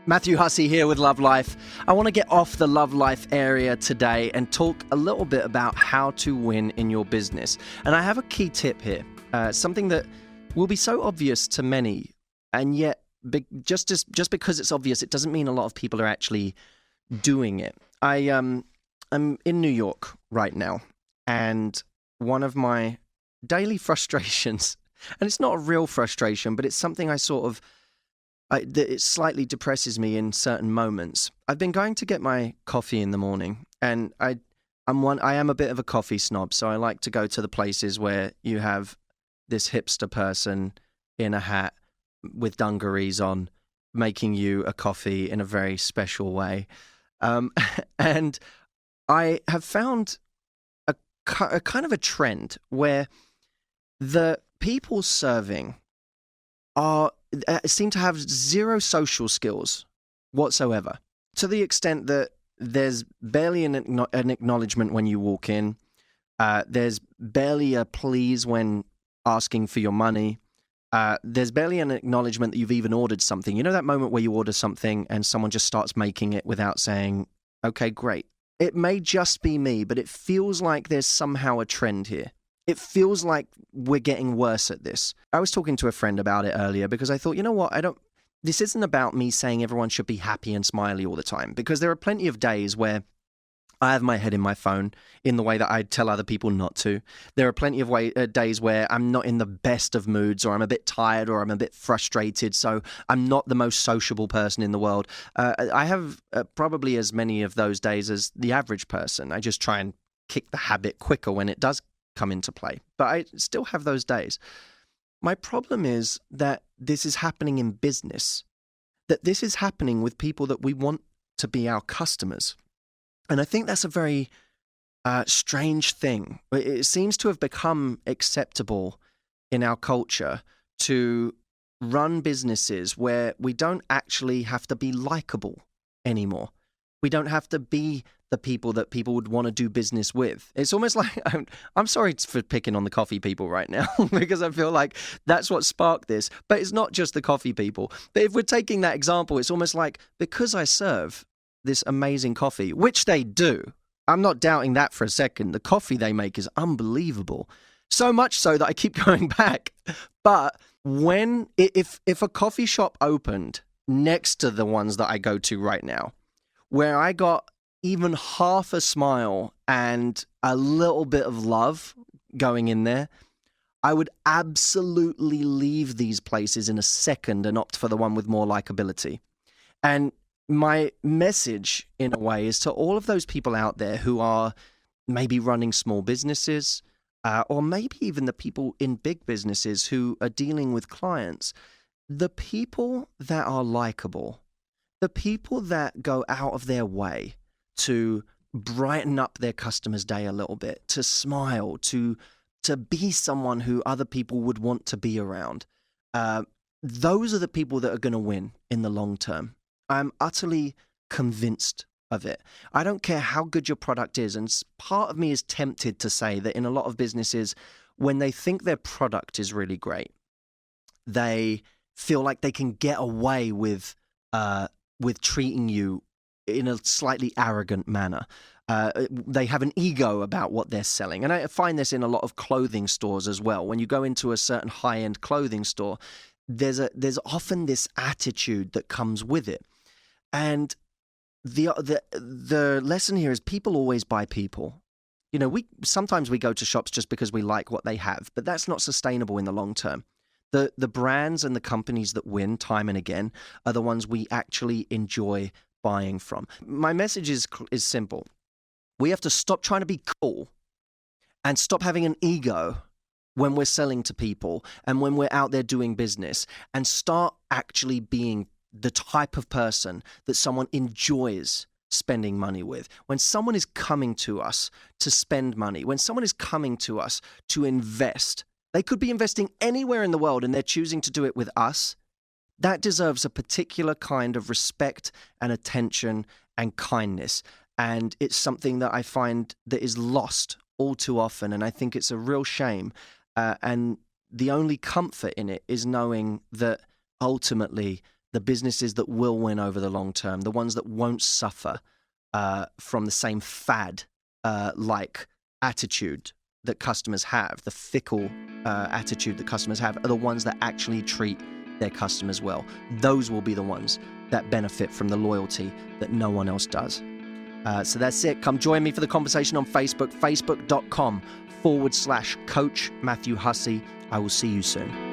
Matthew Hussey here with Love Life. I want to get off the love life area today and talk a little bit about how to win in your business. And I have a key tip here, something that will be so obvious to many, and yet just because it's obvious, it doesn't mean a lot of people are actually doing it. I'm in New York right now, and one of my daily frustrations, and it's not a real frustration, but it's something it slightly depresses me in certain moments. I've been going to get my coffee in the morning, and I am a bit of a coffee snob, so I like to go to the places where you have this hipster person in a hat with dungarees on, making you a coffee in a very special way. And I have found a kind of a trend where the people serving seem to have zero social skills whatsoever, to the extent that there's barely an acknowledgement when you walk in. There's barely a please when asking for your money. There's barely an acknowledgement that you've even ordered something. You know that moment where you order something and someone just starts making it without saying, okay, great. It may just be me, but it feels like there's somehow a trend here. It feels like we're getting worse at this. I was talking to a friend about it earlier because I thought, you know what, this isn't about me saying everyone should be happy and smiley all the time, because there are plenty of days where I have my head in my phone in the way that I tell other people not to. There are plenty of days where I'm not in the best of moods, or I'm a bit tired, or I'm a bit frustrated, so I'm not the most sociable person in the world. I have probably as many of those days as the average person. I just try and kick the habit quicker when it does come into play, but I still have those days. My problem is that this is happening in business, that this is happening with people that we want to be our customers. And I think that's a very strange thing. It seems to have become acceptable in our culture to run businesses where we don't actually have to be likable anymore. We don't have to be the people that people would want to do business with. It's almost like, I'm sorry for picking on the coffee people right now, because I feel like that's what sparked this. But it's not just the coffee people. But if we're taking that example, it's almost like, because I serve this amazing coffee, which they do, I'm not doubting that for a second. The coffee they make is unbelievable. So much so that I keep going back. But if a coffee shop opened next to the ones that I go to right now, where I got even half a smile and a little bit of love going in there, I would absolutely leave these places in a second and opt for the one with more likability. And my message, in a way, is to all of those people out there who are maybe running small businesses, or maybe even the people in big businesses who are dealing with clients. The people that are likable, the people that go out of their way to brighten up their customers' day a little bit, to smile, to be someone who other people would want to be around, those are the people that are going to win in the long term. I'm utterly convinced of it. I don't care how good your product is, and part of me is tempted to say that in a lot of businesses, when they think their product is really great, they feel like they can get away with treating you in a slightly arrogant manner. They have an ego about what they're selling. And I find this in a lot of clothing stores as well. When you go into a certain high-end clothing store, there's often this attitude that comes with it. And the lesson here is people always buy people. You know, sometimes we go to shops just because we like what they have, but that's not sustainable in the long term. The brands and the companies that win time and again are the ones we actually enjoy buying from. My message is simple. We have to stop trying to be cool and stop having an ego when we're selling to people and when we're out there doing business, and start actually being the type of person that someone enjoys spending money with. When someone is coming to us to spend money, when someone is coming to us to invest, they could be investing anywhere in the world and they're choosing to do it with us. That deserves a particular kind of respect and attention and kindness. And it's something that I find that is lost all too often. And I think it's a real shame. And the only comfort in it is knowing that ultimately the businesses that will win over the long term, the ones that won't suffer from the same fad like attitude that customers have, the fickle attitude that customers have, are the ones that actually treat their customers well. Those will be the ones that benefit from the loyalty that no one else does. So that's it. Come join me for the conversation on Facebook, facebook.com/Coach Matthew Hussey. I will see you soon.